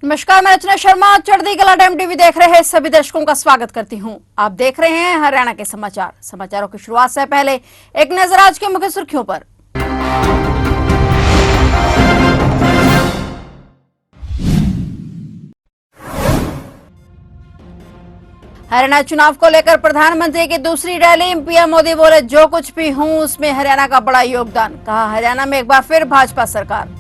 नमस्कार, मैं रचना शर्मा। चढ़ती कला टाइम टीवी देख रहे सभी दर्शकों का स्वागत करती हूं। आप देख रहे हैं हरियाणा के समाचार। समाचारों की शुरुआत से पहले एक नजर आज की मुख्य सुर्खियों पर। हरियाणा चुनाव को लेकर प्रधानमंत्री की दूसरी रैली। पीएम मोदी बोले, जो कुछ भी हूं उसमें हरियाणा का बड़ा योगदान। कहा, हरियाणा में एक बार फिर भाजपा सरकार।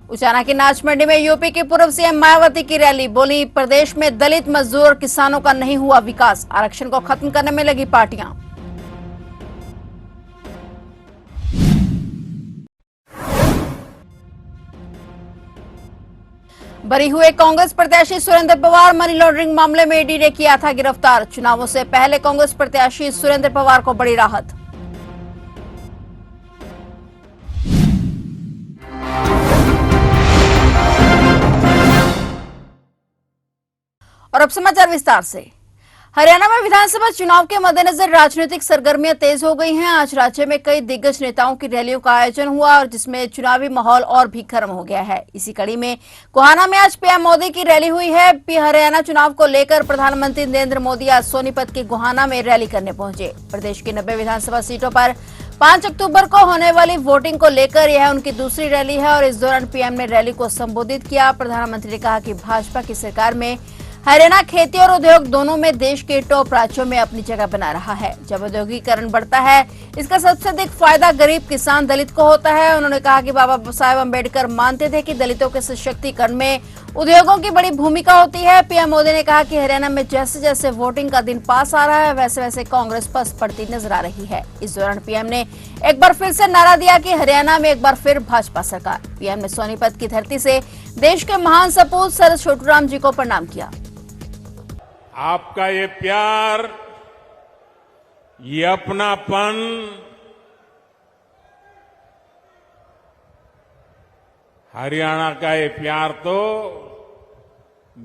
उचाना की नाच मंडी में यूपी की पूर्व सीएम मायावती की रैली। बोली, प्रदेश में दलित, मजदूर और किसानों का नहीं हुआ विकास। आरक्षण को खत्म करने में लगी पार्टियां। बरी हुए कांग्रेस प्रत्याशी सुरेंद्र पवार। मनी लॉन्ड्रिंग मामले में ईडी ने किया था गिरफ्तार। चुनावों से पहले कांग्रेस प्रत्याशी सुरेंद्र पवार को बड़ी राहत। और अब समाचार विस्तार से। हरियाणा में विधानसभा चुनाव के मद्देनजर राजनीतिक सरगर्मियां तेज हो गई हैं। आज राज्य में कई दिग्गज नेताओं की रैलियों का आयोजन हुआ और जिसमें चुनावी माहौल और भी गर्म हो गया है। इसी कड़ी में गोहाना में आज पीएम मोदी की रैली हुई है। हरियाणा चुनाव को लेकर प्रधानमंत्री नरेंद्र मोदी आज सोनीपत के गोहाना में रैली करने पहुंचे। प्रदेश की 90 विधानसभा सीटों पर 5 अक्टूबर को होने वाली वोटिंग को लेकर यह उनकी दूसरी रैली है और इस दौरान पीएम ने रैली को संबोधित किया। प्रधानमंत्री ने कहा कि भाजपा की सरकार में हरियाणा खेती और उद्योग दोनों में देश के टॉप राज्यों में अपनी जगह बना रहा है। जब औद्योगिकरण बढ़ता है, इसका सबसे अधिक फायदा गरीब किसान दलित को होता है। उन्होंने कहा कि बाबा साहेब अम्बेडकर मानते थे कि दलितों के सशक्तिकरण में उद्योगों की बड़ी भूमिका होती है। पीएम मोदी ने कहा कि हरियाणा में जैसे जैसे वोटिंग का दिन पास आ रहा है, वैसे वैसे कांग्रेस पस्त पड़ती नजर आ रही है। इस दौरान पीएम ने एक बार फिर से नारा दिया कि हरियाणा में एक बार फिर भाजपा सरकार। पीएम ने सोनीपत की धरती से देश के महान सपूत सर छोटूराम जी को प्रणाम किया। आपका ये प्यार, ये अपनापन हरियाणा का ये प्यार तो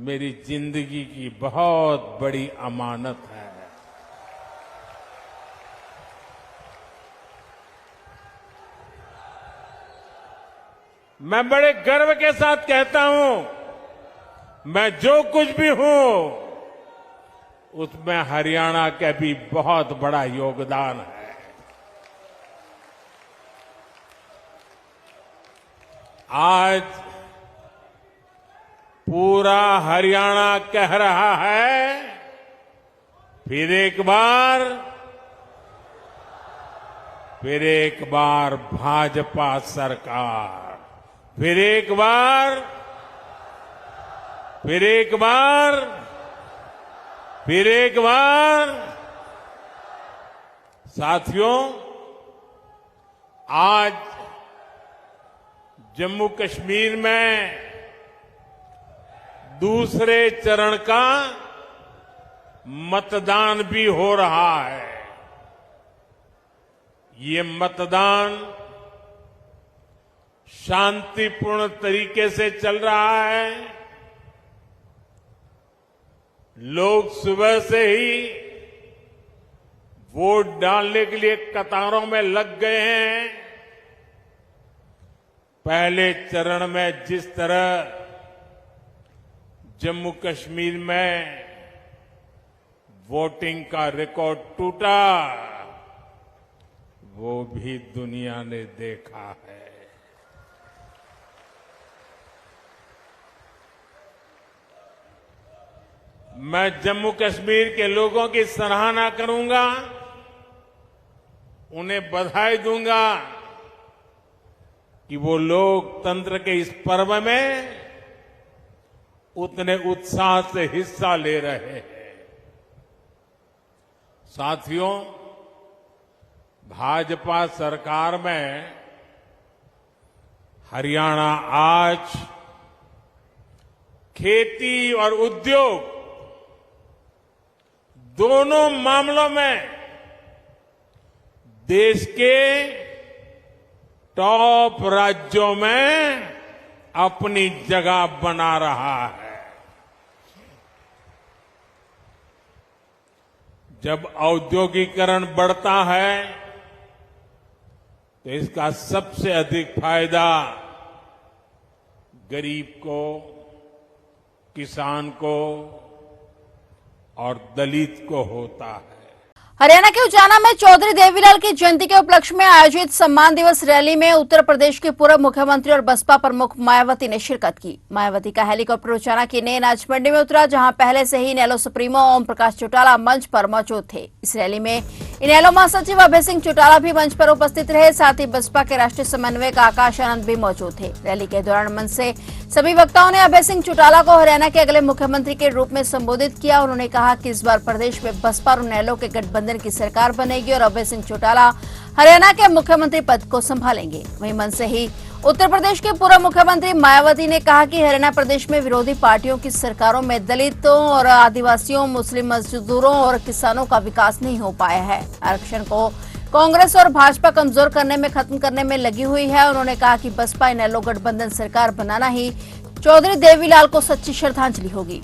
मेरी जिंदगी की बहुत बड़ी अमानत है। मैं बड़े गर्व के साथ कहता हूं, मैं जो कुछ भी हूं उसमें हरियाणा का भी बहुत बड़ा योगदान है। आज पूरा हरियाणा कह रहा है, फिर एक बार भाजपा सरकार, फिर एक बार। साथियों, आज जम्मू कश्मीर में दूसरे चरण का मतदान भी हो रहा है। ये मतदान शांतिपूर्ण तरीके से चल रहा है। लोग सुबह से ही वोट डालने के लिए कतारों में लग गए हैं। पहले चरण में जिस तरह जम्मू कश्मीर में वोटिंग का रिकॉर्ड टूटा, वो भी दुनिया ने देखा है। मैं जम्मू कश्मीर के लोगों की सराहना करूंगा, उन्हें बधाई दूंगा कि वो लोकतंत्र के इस पर्व में उतने उत्साह से हिस्सा ले रहे हैं। साथियों, भाजपा सरकार में हरियाणा आज खेती और उद्योग दोनों मामलों में देश के टॉप राज्यों में अपनी जगह बना रहा है। जब औद्योगिकरण बढ़ता है तो इसका सबसे अधिक फायदा गरीब को, किसान को और दलित को होता है। हरियाणा के उचाना में चौधरी देवीलाल की जयंती के उपलक्ष्य में आयोजित सम्मान दिवस रैली में उत्तर प्रदेश के पूर्व मुख्यमंत्री और बसपा प्रमुख मायावती ने शिरकत की। मायावती का हेलीकॉप्टर उचाना की नई अनाज मंडी में उतरा, जहां पहले से ही इनेलो सुप्रीमो ओम प्रकाश चौटाला मंच पर मौजूद थे। इस रैली में इनेलो महासचिव अभय सिंह चौटाला भी मंच पर उपस्थित रहे। साथ ही बसपा के राष्ट्रीय समन्वयक आकाश आनंद भी मौजूद थे। रैली के दौरान मंच से सभी वक्ताओं ने अभय सिंह चौटाला को हरियाणा के अगले मुख्यमंत्री के रूप में संबोधित किया। उन्होंने कहा कि इस बार प्रदेश में बसपा और इनेलो के गठबंधन की सरकार बनेगी और अभय सिंह चौटाला हरियाणा के मुख्यमंत्री पद को संभालेंगे। वहीं मंच से ही उत्तर प्रदेश के पूर्व मुख्यमंत्री मायावती ने कहा कि हरियाणा प्रदेश में विरोधी पार्टियों की सरकारों में दलितों और आदिवासियों, मुस्लिम मजदूरों और किसानों का विकास नहीं हो पाया है। आरक्षण को कांग्रेस और भाजपा कमजोर करने में, खत्म करने में लगी हुई है। उन्होंने कहा कि बसपा इनेलो गठबंधन सरकार बनाना ही चौधरी देवीलाल को सच्ची श्रद्धांजलि होगी।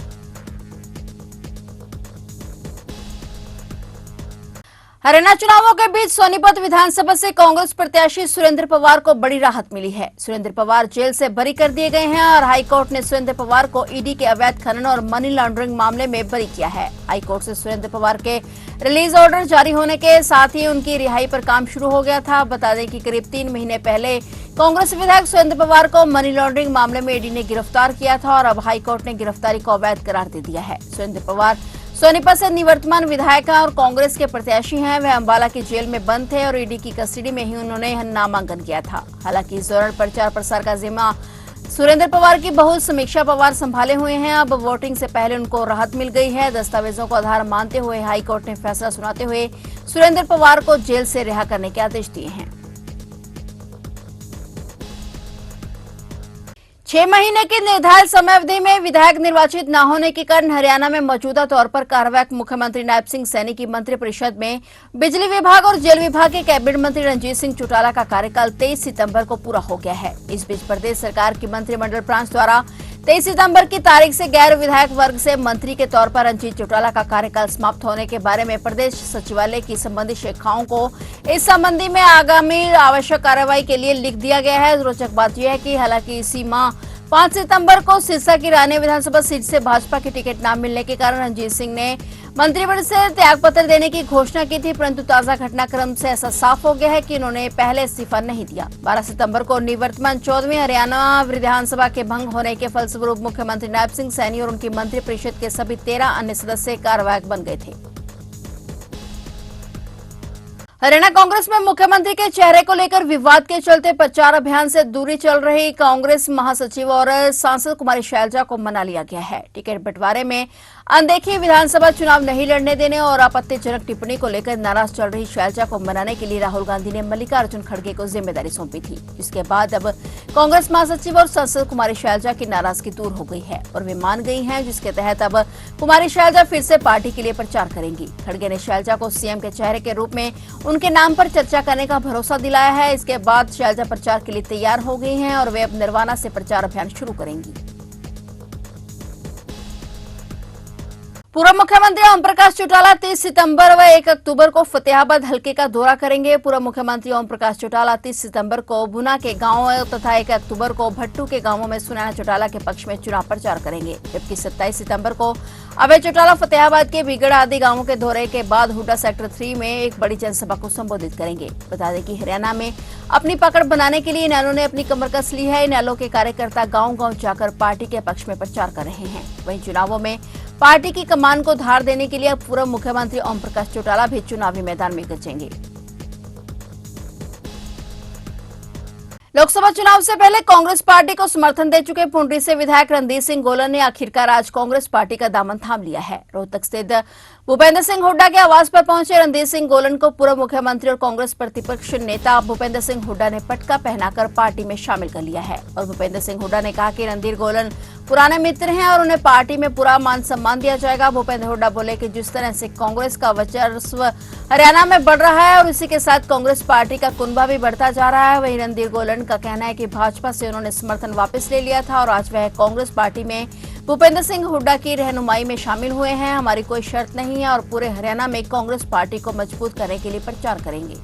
हरियाणा चुनावों के बीच सोनीपत विधानसभा से कांग्रेस प्रत्याशी सुरेंद्र पवार को बड़ी राहत मिली है। सुरेंद्र पवार जेल से बरी कर दिए गए हैं और हाईकोर्ट ने सुरेंद्र पवार को ईडी के अवैध खनन और मनी लॉन्ड्रिंग मामले में बरी किया है। हाईकोर्ट से सुरेंद्र पवार के रिलीज ऑर्डर जारी होने के साथ ही उनकी रिहाई पर काम शुरू हो गया था। बता दें कि करीब 3 महीने पहले कांग्रेस विधायक सुरेंद्र पवार को मनी लॉन्ड्रिंग मामले में ईडी ने गिरफ्तार किया था और अब हाईकोर्ट ने गिरफ्तारी को अवैध करार दे दिया है। सुरेंद्र पवार सोनीपत से निवर्तमान विधायक हैं और कांग्रेस के प्रत्याशी हैं। वे अंबाला की जेल में बंद थे और ईडी की कस्टडी में ही उन्होंने नामांकन किया था। हालांकि इस दौरान प्रचार प्रसार का जिम्मा सुरेंद्र पवार की बहू समीक्षा पवार संभाले हुए हैं। अब वोटिंग से पहले उनको राहत मिल गई है। दस्तावेजों को आधार मानते हुए हाईकोर्ट ने फैसला सुनाते हुए सुरेंद्र पवार को जेल से रिहा करने के आदेश दिए हैं। 6 महीने की निर्धारित समयावधि में विधायक निर्वाचित न होने के कारण हरियाणा में मौजूदा तौर पर कार्यवाहक मुख्यमंत्री नायब सिंह सैनी की मंत्रिपरिषद में बिजली विभाग और जेल विभाग के कैबिनेट मंत्री रणजीत सिंह चौटाला का कार्यकाल 23 सितंबर को पूरा हो गया है। इस बीच प्रदेश सरकार की मंत्रिमंडल ब्रांच द्वारा 23 सितंबर की तारीख से गैर विधायक वर्ग से मंत्री के तौर पर रणजीत चौटाला का कार्यकाल समाप्त होने के बारे में प्रदेश सचिवालय की संबंधित शाखाओं को इस संबंधी में आगामी आवश्यक कार्रवाई के लिए लिख दिया गया है। रोचक बात यह है कि हालांकि इसी माह 5 सितंबर को सिरसा की रानी विधानसभा सीट से भाजपा की टिकट न मिलने के कारण रणजीत सिंह ने मंत्रिमंडल से त्यागपत्र देने की घोषणा की थी, परंतु ताजा घटनाक्रम से ऐसा साफ हो गया है कि उन्होंने पहले इस्तीफा नहीं दिया। 12 सितंबर को निवर्तमान 14वीं हरियाणा विधानसभा के भंग होने के फलस्वरूप मुख्यमंत्री नायब सिंह सैनी और उनकी मंत्रिपरिषद के सभी 13 अन्य सदस्य कार्यवाहक बन गए थे। हरियाणा कांग्रेस में मुख्यमंत्री के चेहरे को लेकर विवाद के चलते प्रचार अभियान से दूरी चल रही कांग्रेस महासचिव और सांसद कुमारी शैलजा को मना लिया गया है। टिकट बंटवारे में अनदेखी, विधानसभा चुनाव नहीं लड़ने देने और आपत्तिजनक टिप्पणी को लेकर नाराज चल रही शैलजा को मनाने के लिए राहुल गांधी ने मल्लिकार्जुन खड़गे को जिम्मेदारी सौंपी थी, जिसके बाद अब कांग्रेस महासचिव और सांसद कुमारी शैलजा की नाराजगी दूर हो गई है और वे मान गई हैं, जिसके तहत अब कुमारी शैलजा फिर से पार्टी के लिए प्रचार करेंगी। खड़गे ने शैलजा को सीएम के चेहरे के रूप में उनके नाम पर चर्चा करने का भरोसा दिलाया है। इसके बाद शैलजा प्रचार के लिए तैयार हो गई हैं और वे अब निर्वाणा से प्रचार अभियान शुरू करेंगी। पूर्व मुख्यमंत्री ओम प्रकाश चौटाला 30 सितंबर व 1 अक्टूबर को फतेहाबाद हलके का दौरा करेंगे। पूर्व मुख्यमंत्री ओम प्रकाश चौटाला 30 सितंबर को भुना के गांव तथा 1 अक्टूबर को भट्टू के गांवों में सुनैना चौटाला के पक्ष में चुनाव प्रचार करेंगे, जबकि 27 सितंबर को अभय चौटाला फतेहाबाद के बिगड़ आदि गांवों के दौरे के बाद हुड्डा सेक्टर 3 में एक बड़ी जनसभा को संबोधित करेंगे। बता दें कि हरियाणा में अपनी पकड़ बनाने के लिए इनेलो ने अपनी कमर कस ली है। इनेलो के कार्यकर्ता गांव-गांव जाकर पार्टी के पक्ष में प्रचार कर रहे हैं। वहीं चुनावों में पार्टी की कमान को धार देने के लिए पूर्व मुख्यमंत्री ओम प्रकाश चौटाला भी चुनावी मैदान में गजेंगे। लोकसभा चुनाव से पहले कांग्रेस पार्टी को समर्थन दे चुके पुंडरी से विधायक रणदीप सिंह गोलन ने आखिरकार आज कांग्रेस पार्टी का दामन थाम लिया है। रोहतक स्थित भूपेंद्र सिंह हुड्डा के आवास पर पहुंचे रणदीप सिंह गोलन को पूर्व मुख्यमंत्री और कांग्रेस प्रतिपक्ष नेता भूपेंद्र सिंह हुड्डा ने पटका पहनाकर पार्टी में शामिल कर लिया है और भूपेंद्र सिंह हुड्डा ने कहा कि रणदीप गोलन पुराने मित्र हैं और उन्हें पार्टी में पूरा मान सम्मान दिया जाएगा। भूपेंद्र हुड्डा बोले कि जिस तरह से कांग्रेस का वर्चस्व हरियाणा में बढ़ रहा है और इसी के साथ कांग्रेस पार्टी का कुनबा भी बढ़ता जा रहा है। वहीं रणदीप गोलन का कहना है कि भाजपा से उन्होंने समर्थन वापस ले लिया था और आज वह कांग्रेस पार्टी में भूपेंद्र सिंह हुड्डा की रहनुमाई में शामिल हुए हैं। हमारी कोई शर्त नहीं है और पूरे हरियाणा में कांग्रेस पार्टी को मजबूत करने के लिए प्रचार करेंगे।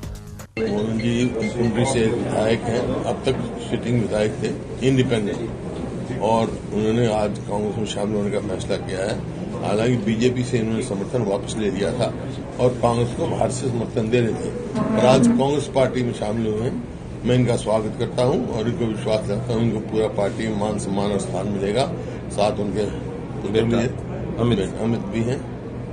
मोहन जी कुंडली से विधायक हैं, अब तक सिटिंग विधायक थे, इंडिपेंडेंट, और उन्होंने आज कांग्रेस में शामिल होने का फैसला किया है। हालांकि बीजेपी से इन्होंने समर्थन वापस ले लिया था और कांग्रेस को बाहर से समर्थन दे रहे थे, और आज कांग्रेस पार्टी में शामिल हुए हैं। मैं इनका स्वागत करता हूं और इनको विश्वास रखता हूं इनको पूरा पार्टी में मान सम्मान और स्थान मिलेगा। साथ उनके अमित भी हैं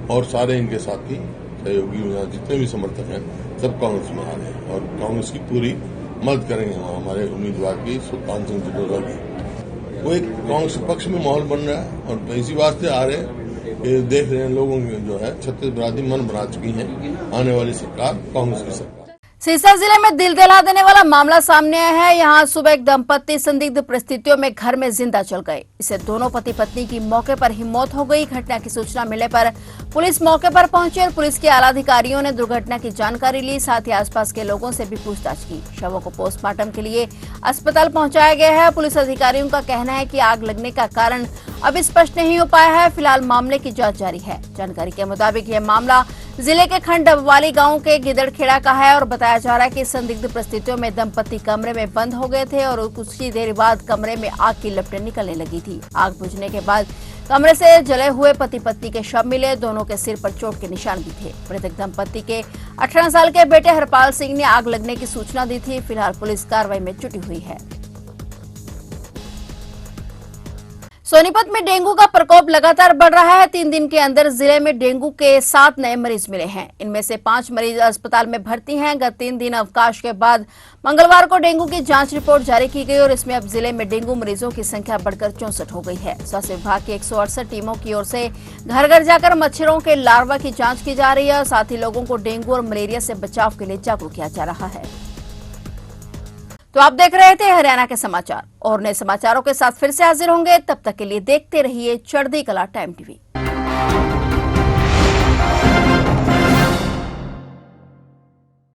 और सारे इनके साथी सहयोगी जितने भी समर्थक हैं सब कांग्रेस में आ रहे हैं और कांग्रेस की पूरी मदद करेंगे हमारे उम्मीदवार की सुल्तान सिंह जलोटा की। वो एक कांग्रेस पक्ष में माहौल बन रहा है और इसी वास्ते आ रहे हैं, देख रहे हैं लोगों की जो है छत्तीस बरादरी मन बना चुकी है आने वाली सरकार कांग्रेस की सरकार। सिरसा जिले में दिल दहला देने वाला मामला सामने आया है। यहां सुबह एक दंपत्ति संदिग्ध परिस्थितियों में घर में जिंदा जल गए। इसे दोनों पति पत्नी की मौके पर ही मौत हो गई। घटना की सूचना मिलने पर पुलिस मौके पर पहुंची और पुलिस के आला अधिकारियों ने दुर्घटना की जानकारी ली, साथ ही आसपास के लोगों से भी पूछताछ की। शवों को पोस्टमार्टम के लिए अस्पताल पहुंचाया गया है। पुलिस अधिकारियों का कहना है कि आग लगने का कारण अभी स्पष्ट नहीं हो पाया है। फिलहाल मामले की जांच जारी है। जानकारी के मुताबिक यह मामला जिले के खंड डबवाली गांव के गिदड़खेड़ा का है और बताया जा रहा है कि संदिग्ध परिस्थितियों में दंपति कमरे में बंद हो गए थे और कुछ ही देर बाद कमरे में आग की लपटें निकलने लगी थी। आग बुझने के बाद कमरे से जले हुए पति पत्नी के शव मिले। दोनों के सिर पर चोट के निशान भी थे। मृतक दंपति के 18 साल के बेटे हरपाल सिंह ने आग लगने की सूचना दी थी। फिलहाल पुलिस कार्रवाई में जुटी हुई है। सोनीपत में डेंगू का प्रकोप लगातार बढ़ रहा है। 3 दिन के अंदर जिले में डेंगू के 7 नए मरीज मिले हैं। इनमें से 5 मरीज अस्पताल में भर्ती हैं। गत 3 दिन अवकाश के बाद मंगलवार को डेंगू की जांच रिपोर्ट जारी की गई और इसमें अब जिले में डेंगू मरीजों की संख्या बढ़कर 64 हो गई है। स्वास्थ्य विभाग की 168 टीमों की ओर से घर घर जाकर मच्छरों के लार्वा की जांच की जा रही है और साथ ही लोगों को डेंगू और मलेरिया से बचाव के लिए जागरूक किया जा रहा है। तो आप देख रहे थे हरियाणा के समाचार और नए समाचारों के साथ फिर से हाजिर होंगे। तब तक के लिए देखते रहिए चढ़ती कला टाइम टीवी।